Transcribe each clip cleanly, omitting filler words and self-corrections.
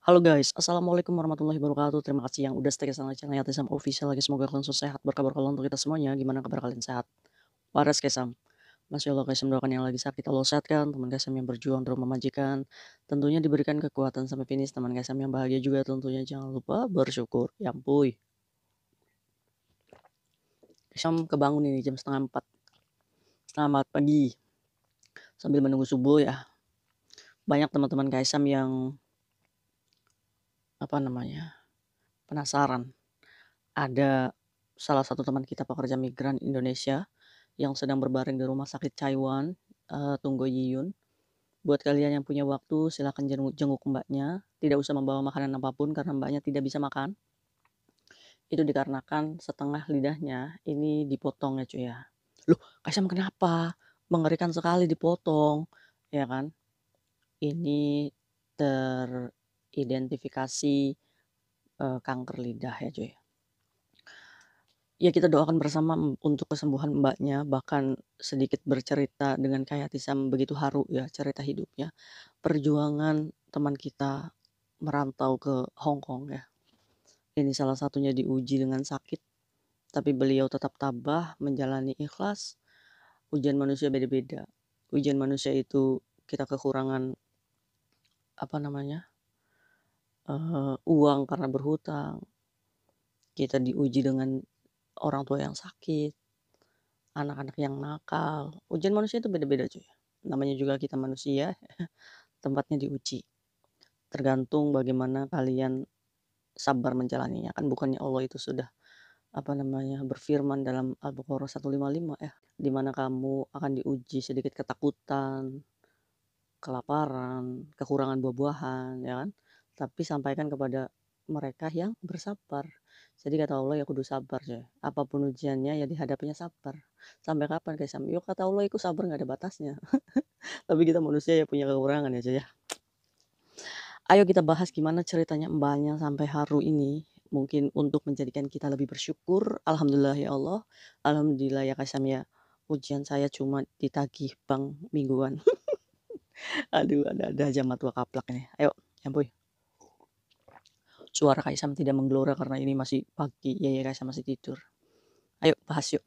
Halo guys, assalamualaikum warahmatullahi wabarakatuh. Terima kasih yang udah stay sama channel Yatisam Official lagi. Semoga kalian selalu sehat, berkabar kalau untuk kita semuanya. Gimana kabar kalian sehat? Waras Kesam. Masya Allah guys, mendoakan yang lagi sakit Allah sehatkan. Teman Kesam yang berjuang untuk memajikan. Tentunya diberikan kekuatan sampai finish. Teman Kesam yang bahagia juga tentunya jangan lupa bersyukur. Ya ampun. Kesam kebangun ini jam setengah 4. Setengah 4 pagi. Sambil menunggu subuh ya. Banyak teman-teman Kaisam yang penasaran. Ada salah satu teman kita pekerja migran Indonesia yang sedang berbaring di rumah sakit Taiwan, Tunggu Yiyun. Buat kalian yang punya waktu silahkan jenguk Mbaknya, tidak usah membawa makanan apapun karena Mbaknya tidak bisa makan. Itu dikarenakan setengah lidahnya ini dipotong ya cuy ya. Loh, Kaisam kenapa? Mengerikan sekali dipotong, ya kan? Ini teridentifikasi kanker lidah ya cuy. Ya kita doakan bersama untuk kesembuhan Mbaknya, bahkan sedikit bercerita dengan kayak Hatisam begitu haru ya cerita hidupnya. Perjuangan teman kita merantau ke Hong Kong ya. Ini salah satunya diuji dengan sakit, tapi beliau tetap tabah menjalani ikhlas. Ujian manusia beda-beda. Ujian manusia itu kita kekurangan uang karena berhutang. Kita diuji dengan orang tua yang sakit, anak-anak yang nakal. Ujian manusia itu beda-beda cuy. Namanya juga kita manusia, tempatnya diuji. Tergantung bagaimana kalian sabar menjalaninya. Kan bukannya Allah itu sudah berfirman dalam Al-Baqarah 155 ya, di mana kamu akan diuji sedikit ketakutan, kelaparan, kekurangan buah-buahan, ya kan? Tapi sampaikan kepada mereka yang bersabar. Jadi kata Allah ya kudu sabar ya. Apapun ujiannya ya dihadapinya sabar. Sampai kapan guys? Yuk kata Allah itu sabar nggak ada batasnya. Tapi kita manusia ya punya kekurangan ya cuy ya. Ayo kita bahas gimana ceritanya Mbaknya sampai haru ini. Mungkin untuk menjadikan kita lebih bersyukur. Alhamdulillah ya Allah. Alhamdulillah ya Kasam ya. Ujian saya cuma ditagih bank mingguan. Aduh ada aja matua kaplak nih. Ayo ya boy. Suara Kaisam tidak menggelora karena ini masih pagi. Ya Kaisam masih tidur. Ayo bahas yuk.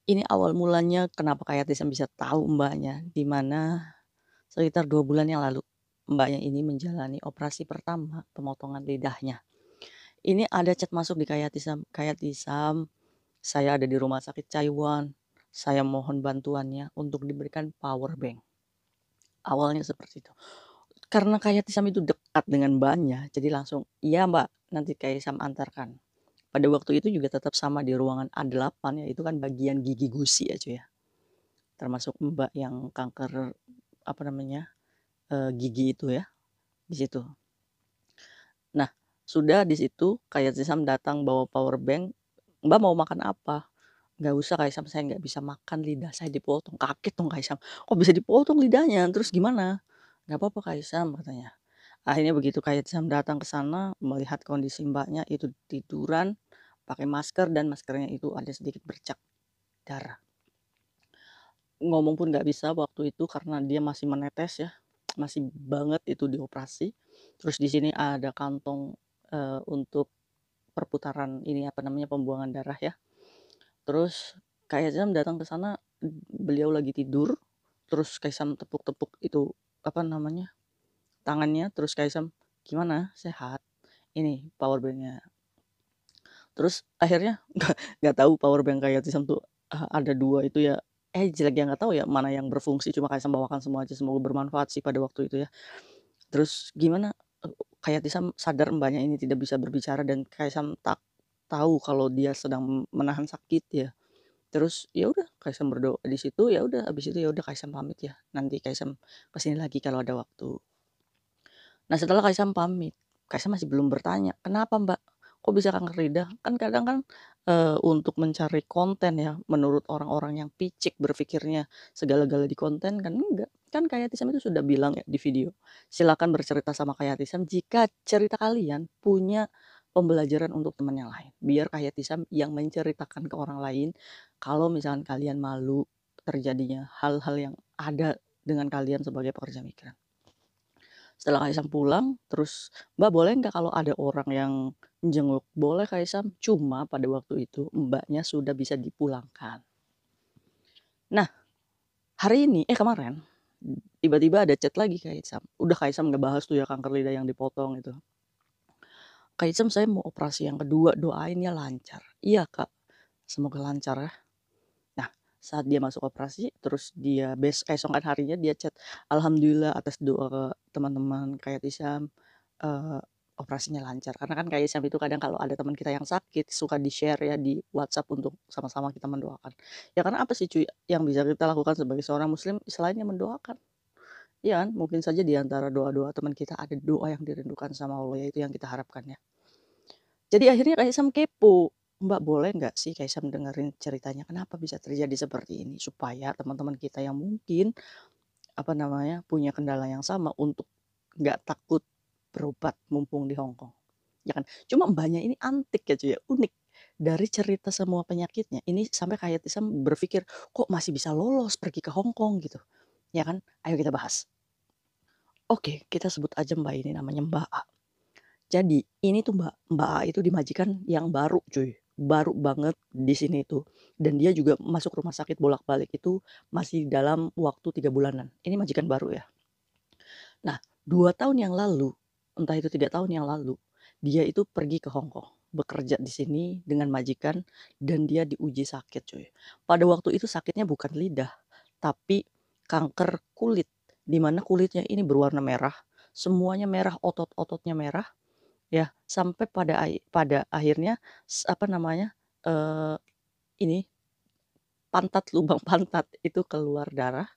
Ini awal mulanya kenapa Kaisam bisa tahu Mbaknya. Dimana sekitar 2 bulan yang lalu. Mbaknya ini menjalani operasi pertama pemotongan lidahnya. Ini ada chat masuk di kayak Tisam, saya ada di rumah sakit Taiwan, saya mohon bantuannya untuk diberikan power bank. Awalnya seperti itu. Karena kayak Tisam itu dekat dengan Mbaknya, jadi langsung, iya Mbak, nanti kayak Tisam antarkan. Pada waktu itu juga tetap sama di ruangan A8 ya, itu kan bagian gigi gusi ya cuy ya. Termasuk Mbak yang kanker gigi itu ya, di situ. Nah, sudah di situ kayak Tisam datang bawa power bank. Mbak mau makan apa? Nggak usah Kaisam, saya nggak bisa makan, lidah saya dipotong. Kaget dong Kaisam, kok bisa dipotong lidahnya? Terus gimana? Nggak apa-apa Kaisam katanya. Akhirnya begitu Kaisam datang ke sana melihat kondisi Mbaknya itu tiduran pakai masker dan maskernya itu ada sedikit bercak darah. Ngomong pun nggak bisa waktu itu karena dia masih menetes ya, masih banget itu dioperasi. Terus di sini ada kantong untuk perputaran pembuangan darah ya. Terus Kaisam datang ke sana, beliau lagi tidur, terus Kaisam tepuk-tepuk itu tangannya, terus Kaisam, "Gimana? Sehat? Ini power bank-nya." Terus akhirnya nggak tahu power bank Kaisam tuh ada 2 itu ya. Jelek yang nggak tahu ya mana yang berfungsi, cuma Kaisam bawakan semua aja, semoga bermanfaat sih pada waktu itu ya. Terus gimana, Kaisam sadar Mbaknya ini tidak bisa berbicara dan Kaisam tahu kalau dia sedang menahan sakit ya. Terus ya udah Kaisam berdoa di situ, ya udah habis itu ya udah Kaisam pamit ya. Nanti Kaisam kesini lagi kalau ada waktu. Nah, setelah Kaisam pamit, Kaisam masih belum bertanya, "Kenapa, Mbak? Kok bisa kanker lidah?" Kan kadang kan untuk mencari konten ya menurut orang-orang yang picik berpikirnya segala-gala di konten kan enggak. Kan kayak Kayatisam itu sudah bilang ya di video, "Silakan bercerita sama Kayatisam jika cerita kalian punya pembelajaran untuk teman yang lain." Biar Kayatisam yang menceritakan ke orang lain kalau misalkan kalian malu terjadinya hal-hal yang ada dengan kalian sebagai pekerja migran. Setelah Kaisang pulang, terus, "Mbak, boleh nggak kalau ada orang yang jenguk?" "Boleh Kaisang." Cuma pada waktu itu Mbaknya sudah bisa dipulangkan. Nah, kemarin, tiba-tiba ada chat lagi Kaisang. Udah Kaisang ngebahas tuh ya kanker lidah yang dipotong itu. "Kak saya mau operasi yang kedua, doain ya lancar." "Iya Kak, semoga lancar ya." Nah, saat dia masuk operasi, terus dia keesokan harinya dia chat, "Alhamdulillah atas doa teman-teman Kak Hisam, eee, operasinya lancar." Karena kan Kak Hisam itu kadang kalau ada teman kita yang sakit, suka di-share ya di WhatsApp untuk sama-sama kita mendoakan. Ya karena apa sih cuy, yang bisa kita lakukan sebagai seorang muslim selainnya mendoakan? Iya kan? Mungkin saja di antara doa-doa teman kita ada doa yang dirindukan sama Allah, yaitu yang kita harapkan ya. Jadi akhirnya Kaisang kepo, "Mbak boleh nggak sih Kaisang dengerin ceritanya kenapa bisa terjadi seperti ini?" Supaya teman-teman kita yang mungkin, apa namanya, punya kendala yang sama untuk nggak takut berobat mumpung di Hong Kong, ya kan. Cuma Mbaknya ini antik ya cuy ya, unik. Dari cerita semua penyakitnya, ini sampai kayak Tisam berpikir, "Kok masih bisa lolos pergi ke Hong Kong?" Gitu, ya kan. Ayo kita bahas. Oke, kita sebut aja Mbak ini namanya Mbak A. Jadi, ini tuh Mbak A itu dimajikan yang baru cuy, baru banget di sini tuh, dan dia juga masuk rumah sakit bolak-balik itu masih dalam waktu 3 bulanan. Ini majikan baru ya. Nah, 2 tahun yang lalu, entah itu 3 tahun yang lalu, dia itu pergi ke Hong Kong, bekerja di sini dengan majikan dan dia diuji sakit cuy. Pada waktu itu sakitnya bukan lidah, tapi kanker kulit, di mana kulitnya ini berwarna merah, semuanya merah, otot-ototnya merah. Ya, sampai pada akhirnya apa namanya, eee, ini pantat, lubang pantat itu keluar darah,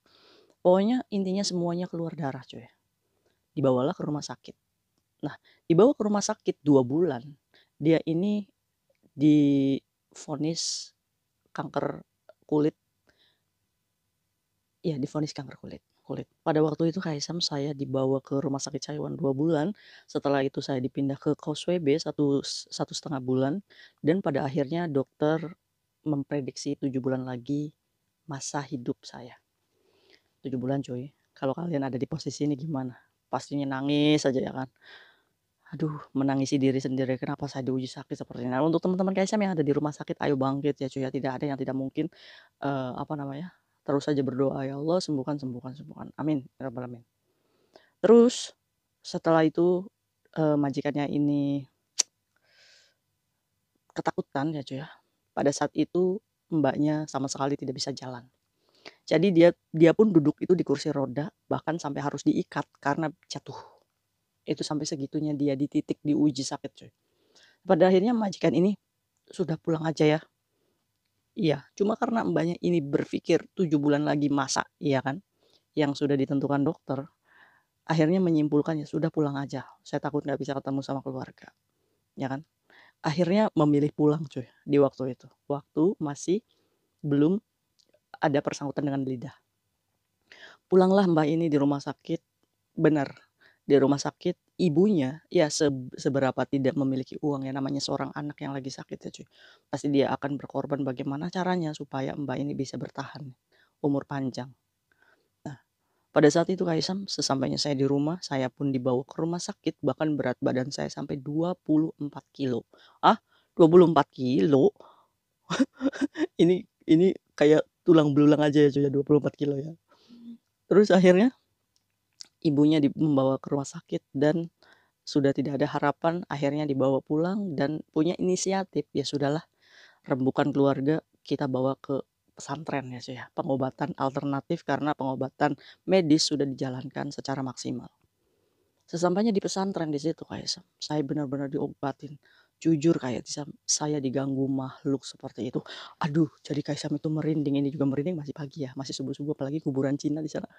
pokoknya intinya semuanya keluar darah cuy. Dibawalah ke rumah sakit. Nah, dibawa ke rumah sakit 2 bulan, dia ini divonis kanker kulit, ya divonis kanker kulit kulit. Pada waktu itu Kaisam saya dibawa ke rumah sakit Chaiwan 2 bulan, setelah itu saya dipindah ke Causeway Bay 1,5 bulan, dan pada akhirnya dokter memprediksi 7 bulan lagi masa hidup saya. 7 bulan cuy, kalau kalian ada di posisi ini gimana? Pastinya nangis aja ya kan? Aduh, menangisi diri sendiri, kenapa saya diuji sakit seperti ini. Nah, untuk teman-teman Kaisam yang ada di rumah sakit, ayo bangkit ya cuy ya, tidak ada yang tidak mungkin, apa namanya, terus saja berdoa, "Ya Allah sembuhkan sembuhkan sembuhkan." Amin, ya rabbal alamin. Terus, setelah itu, majikannya ini ketakutan ya cuy ya, pada saat itu Mbaknya sama sekali tidak bisa jalan. Jadi dia dia pun duduk itu di kursi roda, bahkan sampai harus diikat karena jatuh. Itu sampai segitunya dia di titik diuji sakit cuy. Pada akhirnya majikan ini, "Sudah pulang aja ya." Iya, cuma karena Mbaknya ini berpikir 7 bulan lagi masa, iya kan, yang sudah ditentukan dokter, akhirnya menyimpulkan, "Ya sudah pulang aja, saya takut nggak bisa ketemu sama keluarga." Ya kan. Akhirnya memilih pulang cuy, di waktu itu, waktu masih belum ada bersangkutan dengan lidah. Pulanglah Mbak ini di rumah sakit, benar, di rumah sakit ibunya ya seberapa tidak memiliki uang ya, namanya seorang anak yang lagi sakit ya cuy, pasti dia akan berkorban bagaimana caranya supaya Mbak ini bisa bertahan, umur panjang. Nah, pada saat itu Kaisam sesampainya saya di rumah, saya pun dibawa ke rumah sakit, bahkan berat badan saya sampai 24 kilo. Ah, 24 kilo? Ini kayak tulang belulang aja ya cuy ya, 24 kilo ya. Terus akhirnya ibunya membawa ke rumah sakit dan sudah tidak ada harapan, akhirnya dibawa pulang dan punya inisiatif, ya sudahlah, rembukan keluarga kita bawa ke pesantren ya cuy ya, pengobatan alternatif karena pengobatan medis sudah dijalankan secara maksimal. Sesampainya di pesantren di situ Kak saya benar-benar diobatin. Jujur kayak saya diganggu makhluk seperti itu. Aduh, jadi Kaisam itu merinding, ini juga merinding masih pagi ya, masih subuh-subuh apalagi kuburan Cina di sana.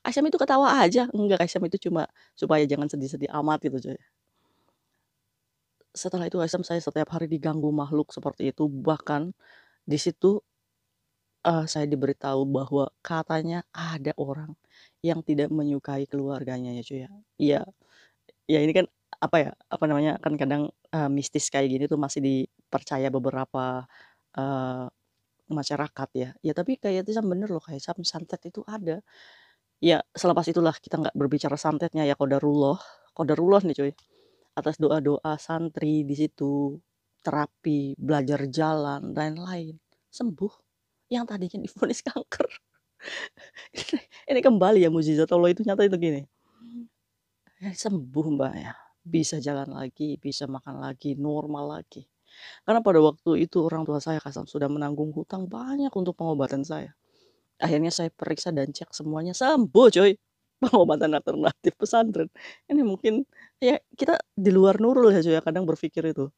Kaisam itu ketawa aja, enggak Kaisam itu cuma supaya jangan sedih-sedih amat gitu coy. Setelah itu Kaisam saya setiap hari diganggu makhluk seperti itu, bahkan di situ, saya diberitahu bahwa katanya ada orang yang tidak menyukai keluarganya ya cuy ya. Iya. Ya ini kan, apa ya, apa namanya, kan kadang, mistis kayak gini tuh masih dipercaya beberapa, eee, masyarakat ya. Ya tapi kayak itu bener loh, kayak santet itu ada. Ya selepas itulah kita nggak berbicara santetnya ya qadarullah nih cuy, atas doa-doa santri di situ, terapi, belajar jalan, lain-lain, sembuh. Yang tadinya divonis kanker. Ini kembali ya mukjizat Allah itu nyata itu gini, sembuh Mbak ya, bisa jalan lagi, bisa makan lagi, normal lagi. Karena pada waktu itu orang tua saya sudah menanggung hutang banyak untuk pengobatan saya. Akhirnya saya periksa dan cek semuanya sembuh coy. Pengobatan alternatif pesantren. Ini mungkin ya kita di luar nurul ya cuy ya kadang berpikir itu.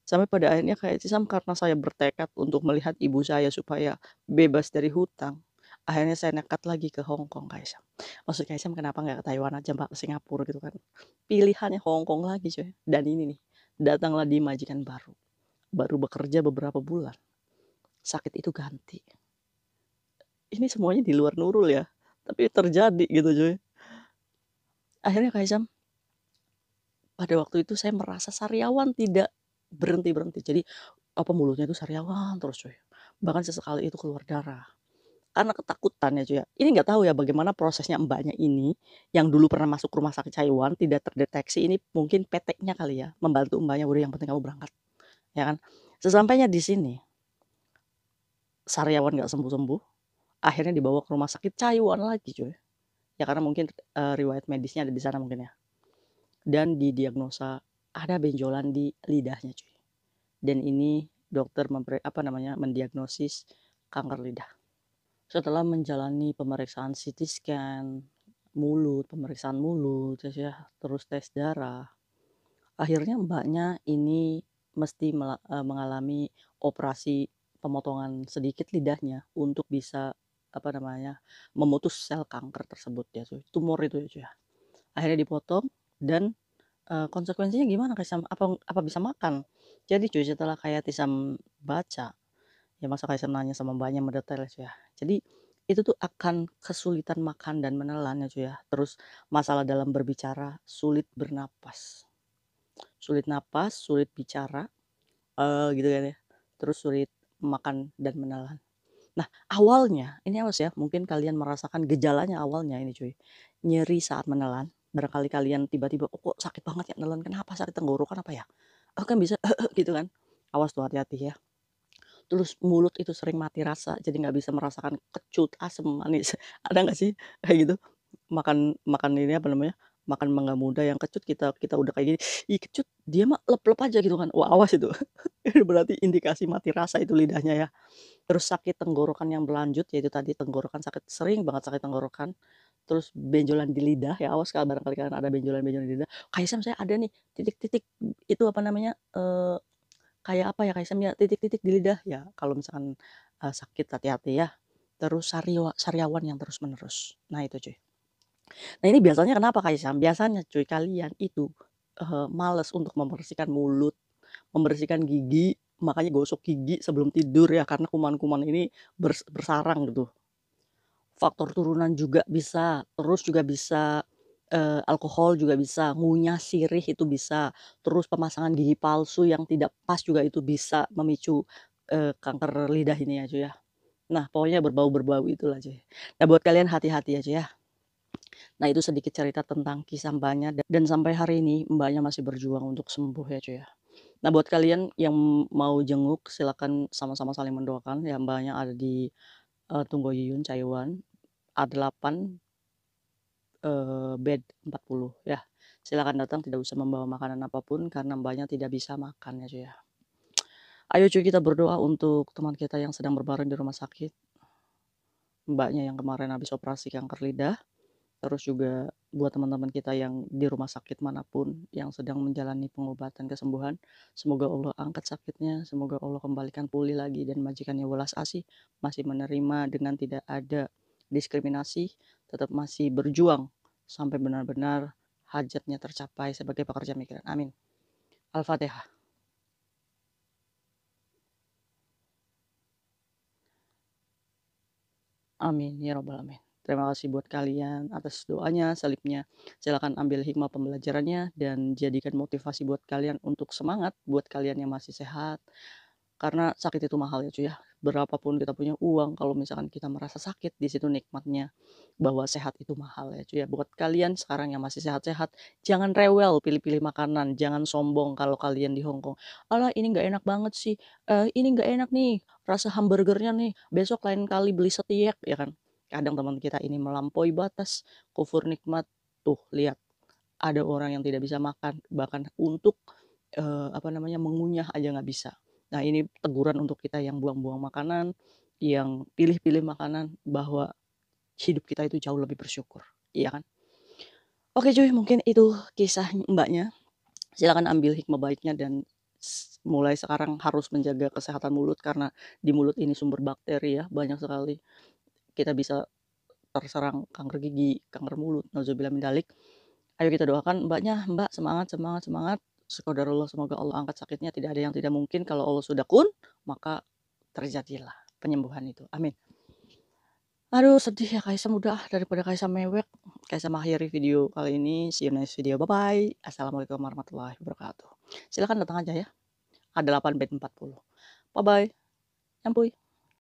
Sampai pada akhirnya kayak Cisam karena saya bertekad untuk melihat ibu saya supaya bebas dari hutang. Akhirnya saya nekat lagi ke Hong Kong Kaisam. Maksud Kaisam kenapa nggak ke Taiwan aja Mbak, ke Singapura gitu kan. Pilihannya Hong Kong lagi coy. Dan ini nih, datanglah di majikan baru. Baru bekerja beberapa bulan. Sakit itu ganti. Ini semuanya di luar nurul ya. Tapi terjadi gitu cuy. Akhirnya Kaisam, pada waktu itu saya merasa sariawan tidak berhenti-berhenti. Jadi apa mulutnya itu sariawan terus cuy. Bahkan sesekali itu keluar darah. Karena ketakutan ya cuy ya. Ini nggak tahu ya bagaimana prosesnya mbaknya ini yang dulu pernah masuk rumah sakit Taiwan tidak terdeteksi, ini mungkin PT-nya kali ya membantu mbaknya, udah yang penting kamu berangkat. Ya kan? Sesampainya di sini sariawan nggak sembuh-sembuh, akhirnya dibawa ke rumah sakit Taiwan lagi cuy. Ya karena mungkin riwayat medisnya ada di sana mungkin ya. Dan didiagnosa ada benjolan di lidahnya cuy. Dan ini dokter mendiagnosis kanker lidah. Setelah menjalani pemeriksaan CT scan mulut, pemeriksaan mulut, ya, terus tes darah, akhirnya mbaknya ini mesti mengalami operasi pemotongan sedikit lidahnya untuk bisa memutus sel kanker tersebut ya cuy, tumor itu ya cuy ya. Akhirnya dipotong dan konsekuensinya gimana Kaisam? Apa bisa makan? Jadi cuy setelah kayak Tisam baca, ya masa Kaisam nanya sama mbaknya mendetail ya cuy ya. Jadi itu tuh akan kesulitan makan dan menelan ya cuy ya. Terus masalah dalam berbicara, sulit bernapas. Sulit napas, sulit bicara, gitu kan ya. Terus sulit makan dan menelan. Nah, awalnya, ini awas ya, mungkin kalian merasakan gejalanya awalnya ini cuy. Nyeri saat menelan. Barangkali kalian tiba-tiba, oh kok sakit banget ya nelan, kenapa sakit tenggorokan apa ya? Oh kan bisa gitu kan. Awas tuh hati-hati ya. Terus mulut itu sering mati rasa, jadi nggak bisa merasakan kecut, asem, manis. Ada nggak sih kayak gitu? Makan makan ini apa namanya, makan mangga muda yang kecut kita kita udah kayak gini, "Ih kecut," dia mah lep-lep aja gitu kan. Wah awas itu, itu berarti indikasi mati rasa itu lidahnya ya. Terus sakit tenggorokan yang berlanjut, yaitu tadi tenggorokan sakit sering banget sakit tenggorokan, terus benjolan di lidah ya awas kalau barangkali kalian ada benjolan-benjolan di lidah, "Kaisam saya ada nih titik-titik," itu apa namanya, kayak apa ya Kaisam ya, titik-titik di lidah. Ya kalau misalkan, sakit hati-hati ya. Terus sariawan yang terus-menerus. Nah itu cuy. Nah ini biasanya kenapa Kaisam? Biasanya cuy kalian itu, males untuk membersihkan mulut, membersihkan gigi, makanya gosok gigi sebelum tidur ya karena kuman-kuman ini bersarang gitu. Faktor turunan juga bisa, terus juga bisa, alkohol juga bisa, ngunyah sirih itu bisa, terus pemasangan gigi palsu yang tidak pas juga itu bisa memicu, kanker lidah ini ya cuy ya. Nah pokoknya berbau-berbau itulah cuy. Nah buat kalian hati-hati ya cuy ya. Nah itu sedikit cerita tentang kisah Mbaknya dan sampai hari ini Mbaknya masih berjuang untuk sembuh ya cuy ya. Nah buat kalian yang mau jenguk silakan sama-sama saling mendoakan ya, Mbaknya ada di, Tunggu Taiwan, A8, bed 40 ya. Silakan datang tidak usah membawa makanan apapun karena Mbaknya tidak bisa makan ya cuy ya. Ayo cuy kita berdoa untuk teman kita yang sedang berbaring di rumah sakit, Mbaknya yang kemarin habis operasi kanker lidah. Terus juga buat teman-teman kita yang di rumah sakit manapun yang sedang menjalani pengobatan kesembuhan, semoga Allah angkat sakitnya, semoga Allah kembalikan pulih lagi dan majikannya welas asih, masih menerima dengan tidak ada diskriminasi, tetap masih berjuang sampai benar-benar hajatnya tercapai sebagai pekerja migran. Amin. Al-Fatihah. Amin ya robbal alamin. Terima kasih buat kalian atas doanya, salibnya. Silakan ambil hikmah pembelajarannya dan jadikan motivasi buat kalian untuk semangat buat kalian yang masih sehat. Karena sakit itu mahal ya cuy ya. berapapun kita punya uang, kalau misalkan kita merasa sakit, di situ nikmatnya bahwa sehat itu mahal ya, cuy, ya. Buat kalian sekarang yang masih sehat-sehat, jangan rewel pilih-pilih makanan, jangan sombong kalau kalian di Hong Kong, "Alah ini nggak enak banget sih, ini nggak enak nih, rasa hamburgernya nih, besok lain kali beli steak," ya kan. Kadang teman kita ini melampaui batas, kufur nikmat. Tuh lihat, ada orang yang tidak bisa makan, bahkan untuk, apa namanya, mengunyah aja nggak bisa. Nah ini teguran untuk kita yang buang-buang makanan, yang pilih-pilih makanan, bahwa hidup kita itu jauh lebih bersyukur, iya kan? Oke cuy, mungkin itu kisah Mbaknya. Silakan ambil hikmah baiknya dan mulai sekarang harus menjaga kesehatan mulut karena di mulut ini sumber bakteri ya, banyak sekali. Kita bisa terserang kanker gigi, kanker mulut, nauzubillah min dzalik. Ayo kita doakan Mbaknya, Mbak semangat semangat semangat. Qadarullah, semoga Allah angkat sakitnya, tidak ada yang tidak mungkin, kalau Allah sudah kun, maka terjadilah penyembuhan itu, amin. Aduh sedih ya Kaisam, udah daripada Kaisam mewek, Kaisam akhiri video kali ini, see you next video, bye-bye. Assalamualaikum warahmatullahi wabarakatuh. Silakan datang aja ya, A8 bed 40. Bye-bye, nyampuy.